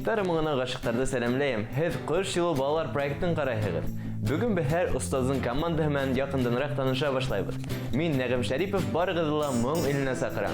Гитара мыңына ғашықтарды сәлемлейм. Һез Кош юлы балалар проектын карайһыгыз. Бүген бәһәр устазның команда белән якынданрак таныша башлайбыз. Мин Нәгым Шәрипов барыгызны ла моң иленә сакырам.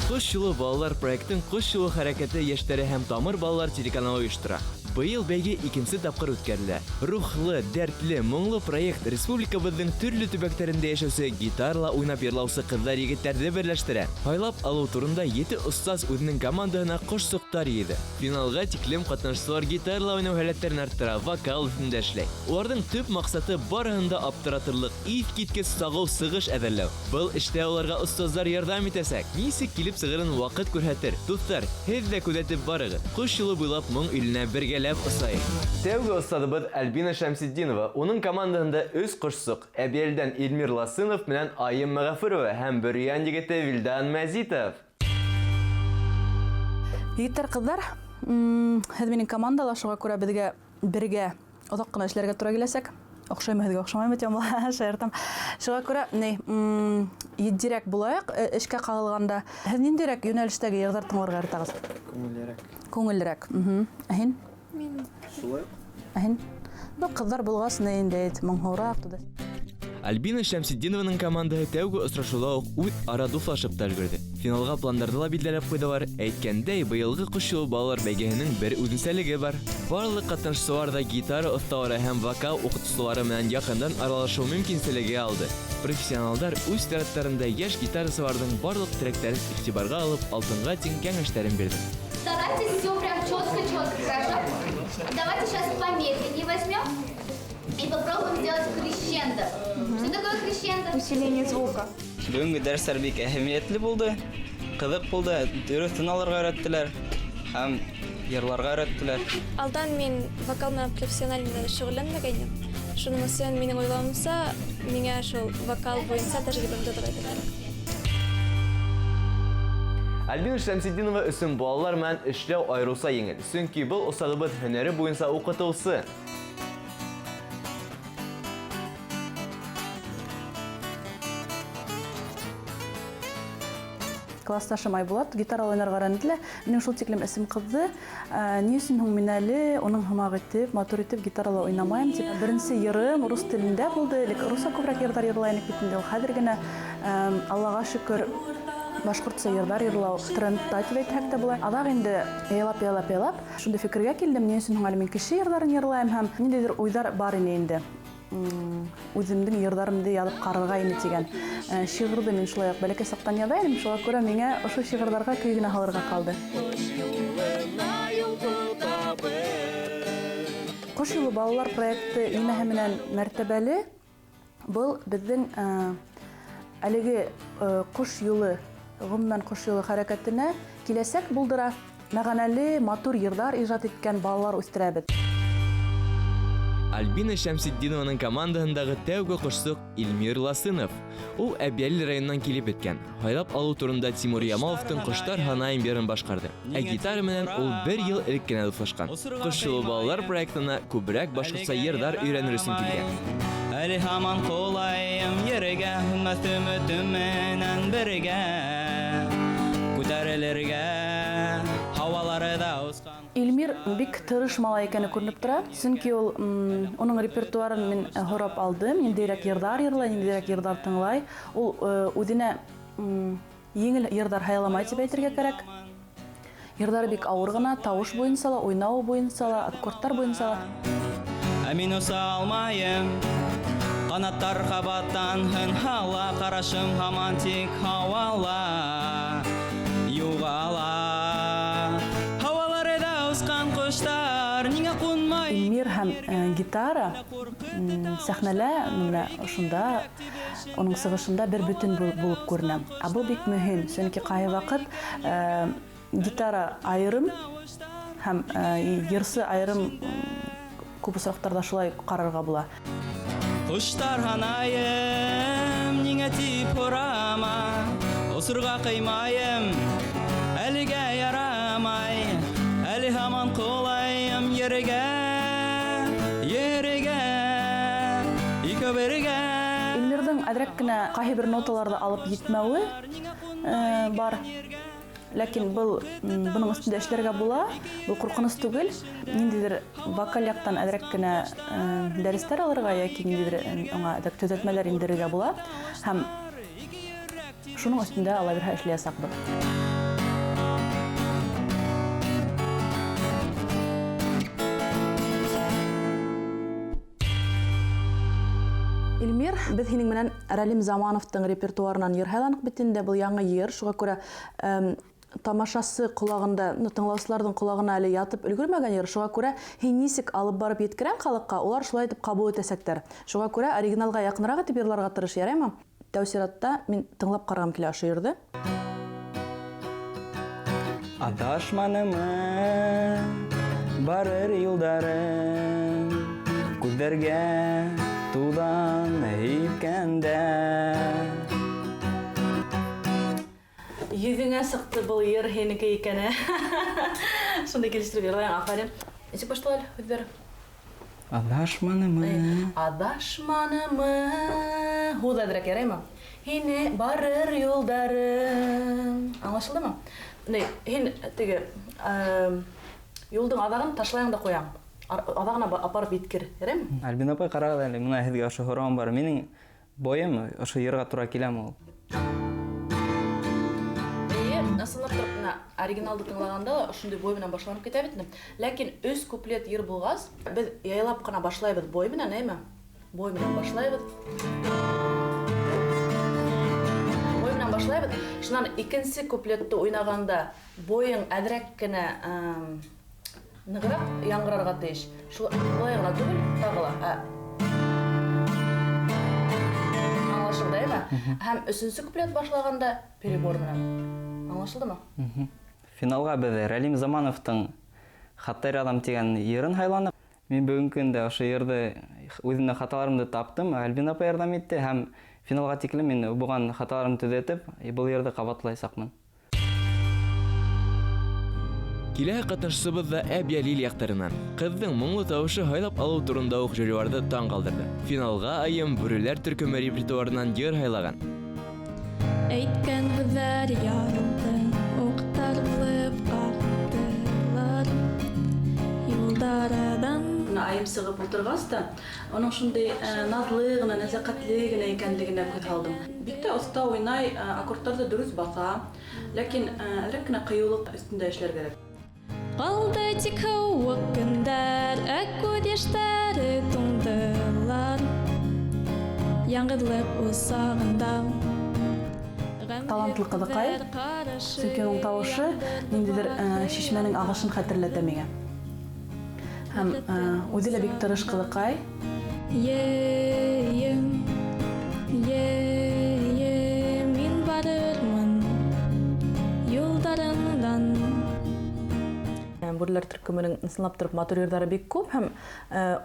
Кош юлы балалар проектын Кош юлы хәрәкәте яшьтәре һәм тамыр балалар телеканалы оештыра. Быел бәйге икенче тапкыр үткәрелә. Рухлы, дәртле, моңлы проект республикабызның төрле төбәкләрендә яшәүче гитарла уйнап йырлаучы кызлар егетләрне берләштерә. Хайлап алу турында 7 остаз үзенең командаһына кош суктар йыйды. Финалга тиклем катнашучылар гитарла уйнау һәләтләрен арттыра, вокал өстендә эшләй. Уларның төп максаты барыһын да аптыратырлык, ит киткес сагау сыгыш әзерләү. Был эштә уларга остазлар ярдәм итәсәк, ничек килеп сыгырын вакыт күрһәтер. Дуслар, һез дә күзәтеп барыгыз. Кош юлы буйлап моң иленә бергә Тәүге остазыбыз Альбина Шәмсетдинова. Уның командаһында 3 кошсук. Әбиелдән Илмир Ласынов белән Айым Мәгафурова һәм Бөрьян егете Вилдан Мәзитов. Егеттер, кызлар, һез минең командала, шуңа күрә безгә бергә озак кына эшләргә туры киләсәк. Охшаймы һезгә, охшамаймы тема шаяртам. Шуңа күрә еддирәк булайык, эшкә кагылганда. Һез ниндирәк юнәлештәге ягъзар тыңларга артагыз? Күңеллерәк. Әһин? Мин шулай. Әһин. Бу кызлар булгас инде моңһорак туды. Альбина Шәмсетдинованың командаһы тәүге очрашуда ук үз ара дуслашып та өлгерде. Финалга планнарны ла билдәләп куйдылар. Әйткәндәй, быелгы Кош юлы балалар бәйгеһенең бер үзенчәлеге бар. Барлык катнашучылар да гитара осталары һәм вокал укытучылары белән якындан аралашу мөмкинлеге алды. Профессионалдар үз театрында яшь гитарасыларның барлык тректерын игътибарга алып, алтынга тең кәңәшләрен бирде. Старайтесь все прям четко, хорошо? Давайте сейчас помедленнее возьмем и попробуем сделать крещендо. Что такое крещендо? Усиление звука. Бүгенге дәресләр бик әһәмиятле булды. Кызык булды. Дөрес тыналарга өйрәттеләр һәм йырларга өйрәттеләр. Алдан мин вокал белән профессионально шөгыльләнмәгәнмен. Шуның өчен минең уйлавымча, миңа шул вокал буенча тәҗрибәмдә дөрәтеләр. Альбина Шәмсетдинова өсөн балалар белән эшләү айрылса еңел. Чөнки был осталыгыбыз һөнәре буенча укытылсы. Классташым Айбулат гитара уйнарга өйрәнделәр. Минем шул тиклем исем кызды. Ни өчен һуң мин әле уның һымак итеп, матур итеп гитарала уйнамаем дип. Беренче йырым рус телендә булды. Русча күбрәк йырдар йырлайм бит инде. Хәзер генә Аллага шөкер башкортча йырдар йырлау трендта дип әйтһәк тә була. Алар инде ялап. Шунда фикергә килдем. Ни өчен һуң әле мин кеше йырдарын йырлайм һәм ниндидер уйдар бар ине инде. Үземнең йырдарымды язып карарга ине дигән. Шигырьдә мин шулай ук бәләкәй сактан язайм, шуңа күрә миңа ошо шигырьләргә көй генә халырга калды. Кош юлы балалар проекты нимәһе менән мәртәбәле? Бу безнең әлеге Кош юлы, гомумән Кош юлы хәрәкәтенә киләсәк булдыра, мәгънәле, матур йырдар иҗат иткән балалар үстерәбез. Альбина Шәмсетдинованың командаһындагы тәүге кошсук Илмир Ласынов. Ул Әбиәл районыннан килеп еткән. Хайлап алу турында Тимур Ямаловтың коштар һанайын берен башкарды. Гитара менән ул 1 ел элек кенә дуслашкан. Кош юлы балалар проектына күбрәк башкортча йырдар өйрәнер өчен килгән. Әле һаман кулайым йөрегә, үмәтем менән бергә. Күтәрелергә, һавалары да ускан. Илмир бик тырыш малай икәне күренеп тора. Чөнки ул уның репертуарын мин һорап алдым. Ниндирәк йырдар йырлай, ниндирәк йырдар тыңлай. Ул үзенә еңел йырдар хайламай дип әйтергә кирәк. Йырдары бик авыр гына, тавыш буенча ла, уйнау буенча ла, аккордлар буенча ла. Мин уса алмайым. Канаттар кабаттан һәм һава карашым һаман тик һавала. Югала. Илмир һәм гитара сәхнәлә шунда уның сыгышында бер бүтән булып күренә. Бу бик мөһим, чөнки кай вакыт гитара айрым һәм йырсы айрым күп осрактарда шулай карарга була. Куштар һанайым, нигә тип һорама, осырга кыймайым, әлегә ярамай. Әле һаман кулайым йөрегә, ике бергә. Илмирдің әдрәк кенә кайбер ноталарда алып җитмәүе бар. Ләкин буның өстендә эшләргә була. Бу куркыныч түгел. Ниндидер вокаль яктан әдрәк кенә дәресләр алырга яки ниндидер аңа төзәтмәләр индерергә була. Һәм шуның өстендә алла бирһә эшләячәкбыз. Илмир, без һинең менән Рәлим Замановтың репертуарынан йыр һайланык бит инде. Бу яңа йыр, шуңа күрә тамашасы колагында, тыңлаучыларның колагына әле ятып өлгермәгән йыр. Шуңа күрә һин нисек алып барып yetkерән халыкка, улар шулай итеп кабул итәсәктәр. Шуңа күрә оригиналга якынрак итеп йырларга тырыш, яраймы? Тәүсиратта мин тыңлап карагым килә ошо йырды. Адашманымы барыр юлдарым, күздәргә тудан һиткәндә. Йөзеңә сықты был йыр һинеке икәне. Шунда килештереп йырлайын, афарин. Ничек башлай һүзләр? Адашманымы. Адашманымы. Һүз әдрәк яраймы? Һине барыр юлдарым. Аңлашылдымы? Һин теге юлдың аҙағын ташлаяң да ҡуяң. Аҙағына апарып еткер, яраймы? Альбин апай, ҡарағыҙ әле, мына һеҙгә ошо һорауым бар. Минең бойым ошо йырға тура киләме ул? Ысынлап тороп, оригиналды тыңлағанда ошондай бой менән башланып китә бит. Ләкин 3 куплет йыр булғас, без яйлап ҡына башлайбыҙ бой менән, әйме? Бой менән башлайбыҙ. Бой менән башлайбыҙ. Шунан икенсе куплетты уйнағанда бойың әҙерәк кенә нығыраҡ яңғырарға тейеш. Шулай ғына түгел, тағы ла. Аңлашылды, әйме? Һәм 3-нче куплет башлағанда перебор менән. Аңлашылдымы? Финалға біз Рәлим Замановтың «Хаттар адам» тигән йырын һайланыҡ. Мин бөгөнгө көндә ошо йырды үҙемдең хаталарымды таптым, Альбин апай ярҙам итте һәм финалға тиклем мин булған хаталарымды төҙәтеп, был йырды ҡабатлаясаҡмын. Киләһе ҡатнашсыбыҙ ҙа Әбйә Лил яҡтарынан. Ҡыҙҙың моңло тауышы һайлап алыу турында уҡ жюриларҙы таң ҡалдырҙы. Финалға айым бүреләр төркөмө репертуарынан йыр һайлаган. Әйткән һүҙҙәр ярылды, уҡтарылып ҡарттылар юлдарҙан. Айым сығып ултырғас та, оның шундай наҙлы ғына, нәзәҡәтле генә икәнлегенә күҙ һалдым. Бик тә оҫта уйнай, аккордтарҙы дөрөҫ баҫа, ләкин әҙерәк кенә ҡыйыулыҡ өҫтөндә эшләр кәрәк. Ҡалды тик һыуыҡ көндәр, күҙ йәштәре туңдылар яңғыҙлыҡ усағында. Талантлы ҡыҙыҡай, сөнки уның тауышы ниндәйҙер шишмәнең ағышын хәтерләтә миңә. Һәм үҙе лә бик тырыш ҡыҙыҡай. Ейем, мин барырмын юлдарыңдан. Бүреләр төркөмөнөң ысынлап тороп матур йырҙары бик күп һәм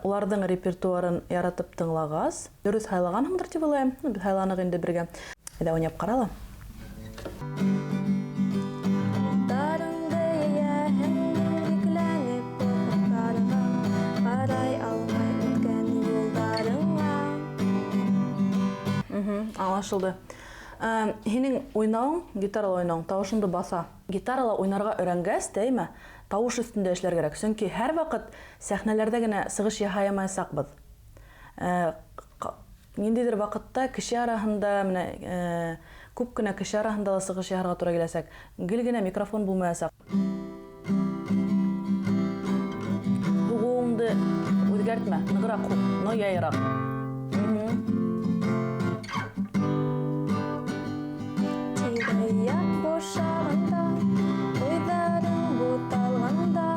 уларҙың репертуарын яратып тыңлағас, дөрөҫ һайлаганһыңдыр тип уйлайым. Беҙ һайланыҡ инде бергә. Әйҙә уйнап ҡара ла. Дарыңды эйәһен бикләнеп ҡоҫтарға, ҡарай алмай үткән юлдарыңа. Аңлашылды. Һинең уйнауың, гитарала уйнауың, тауышыңды баса. Гитарала уйнарға өйрәнгәс, әйме, тауыш өҫтөндә эшләр кәрәк. Сөнки һәр ваҡыт сәхнәләрҙә генә сығыш яһаймаясаҡбыҙ. Ниндәйҙер ваҡытта кеше араһында, күп кенә кеше араһында ла сығыш яһарға тура киләсәк. Гел генә микрофон булмаясаҡ. Һуғыуыңды үҙгәртмә, нығыраҡ һуҡ, ны яйыраҡ. Тирә-яҡ бушағанда, уйҙарың буталғанда,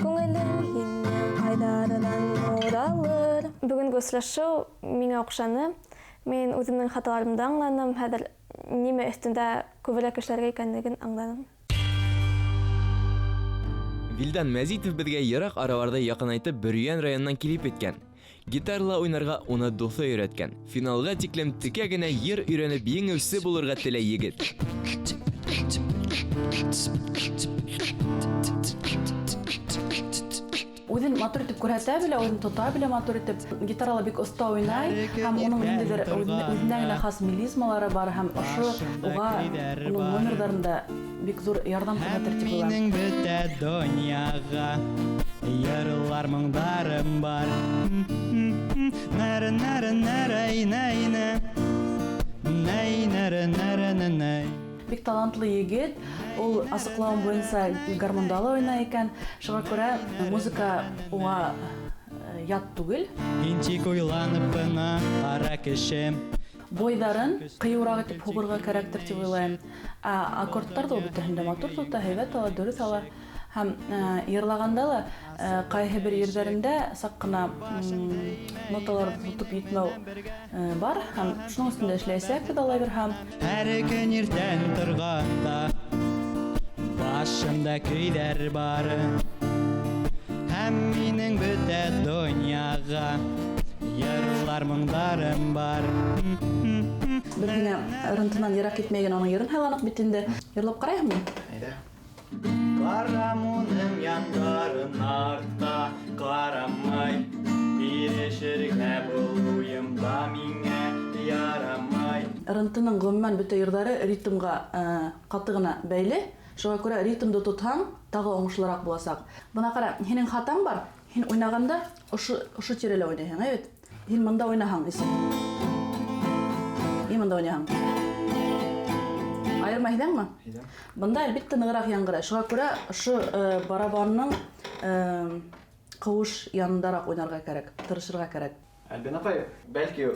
күңелең һинең ҡайҙарҙан уралыр. Бөгөнгө осрашыу миңә оҡшаны. Мин үҙемнең хаталарымды аңланым, хәҙер нимә өҫтөндә күберәк эшләргә икәнлеген аңланым. Вилдан Мәзитов беҙгә йыраҡ араларҙы яҡынайтып Бөрйән районынан килеп еткән. Гитарла уйнарға уны дуҫы өйрәткән. Финалға тиклем текә генә йыр өйрәнеп еңеүсе булырға теләй егет. Үҙен матур итеп күрһәтә белә, үҙен тота белә матур итеп. Гитарала бик оста уйнай, һәм уның ниндидер үҙенә генә хас мелизмалары бар, һәм ошо уға уның номерҙарында бик зур ярҙам күрһәтер тип уйлайм. Минең бөтә донъяға йырлар моңдарым бар. Нәре нәре нәрәй нәйнә, нәй нәре нәре нәй. Бик талантлы егет, ул асыҡлауым буйынса гармондалы уйнай икән. Шуға күрә музыка уға ят түгел. Инчик уйланып бына ҡара кеше. Бойҙарын ҡыйыуыраҡ итеп һуғырға кәрәктер тип уйлайым. Аккордтар да ул бөтәһендә матур тота, һәйбәт ала, дөрөҫ ала. Һәм йырлағанда ла ҡайһы бер ерҙәрендә саҡ ҡына ноталар тотоп етмәү бар. Һәм шуның өҫтөндә эшләйәсәк педалай бер һәм Һәр көн иртән торғанда башымда көйҙәр бар. Һәм минең бөтә донъяға йырлар моңдарым бар. бер генә ырынтынан йыраҡ китмәйгән аның йырын һайланыҡ бит инде. Йырлап ҡарайһыңмы? Ҡарам уның яндарын артта ҡарамай, ирешергә был уйымда миңә ярамай. Ырынтының ғөмүмән бөтә йырҙары ритмға ҡаты ғына бәйле. Шуға күрә ритмды тотһаң, тағы уңышлыраҡ буласаҡ. Бына ҡара, һинең хатаң бар. Һин уйнағанда ошо тирәлә уйнайһың, әйбәт. Һин мында уйнаһаң, исем. Һин мында уйнаһаң. Айырмайһыңмы? Бында әлбиттә нығыраҡ яңғырай. Шуға күрә ошо барабанның ҡыуыш янындараҡ уйнарға кәрәк, тырышырға кәрәк. Альбин апай, бәлки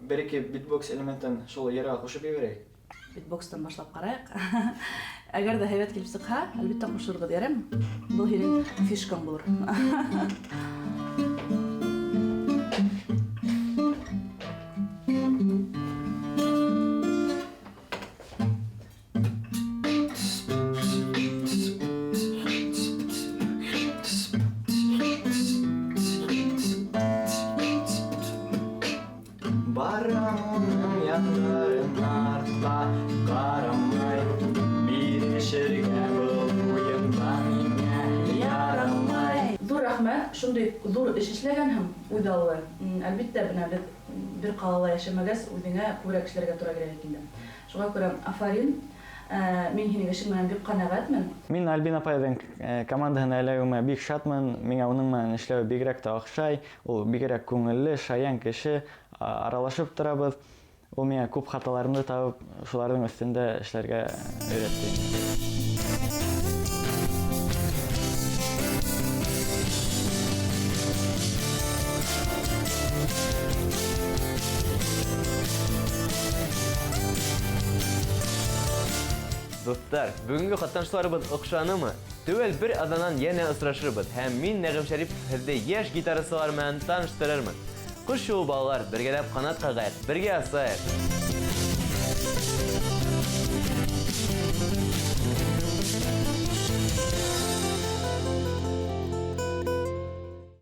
бер-ике битбокс элементын шул йырға ҡушып ебәрәйек. Битбокстан башлап ҡарайыҡ. Әгәр дә һәйбәт килеп сыҡһа, әлбиттә ҡушырғыҙ, яраймы? Был һинең фишкаң булыр. Барам уның яндарын артта ҡарамай, бирешергә был уйымда миңә ярамай. Ҙур рәхмәт, шундай ҙур эш эшләгәнһең, уйҙаллы. Әлбиттә, бына бер ҡалала йәшәмәгәс, үҙеңә күберәк эшләргә тура килә инде. Шуға күрә афарин. Мин һинең эшең менән бик ҡәнәғәтмен. Мин Альбин апайҙың командаһына эләгеүемә бик шатмын. Миңә уның менән эшләү бигерәк тә оҡшай. Ул бигерәк күңелле, шаян кеше. Аралашып торабыҙ. Ул миңә күп хаталарымды табып, шуларҙың өҫтөндә эшләргә өйрәтте. Достар, бүгенге катнашучыларыбыз оҡшанымы? Түгел бер аҙнанан йәнә осрашырбыҙ һәм мин Нәғим Шәрипов һеҙҙе йәш гитарасылар менән таныштырырмын. Ҡош юлы балалар, бергәләп ҡанат ҡағайыҡ, бергә асайыҡ.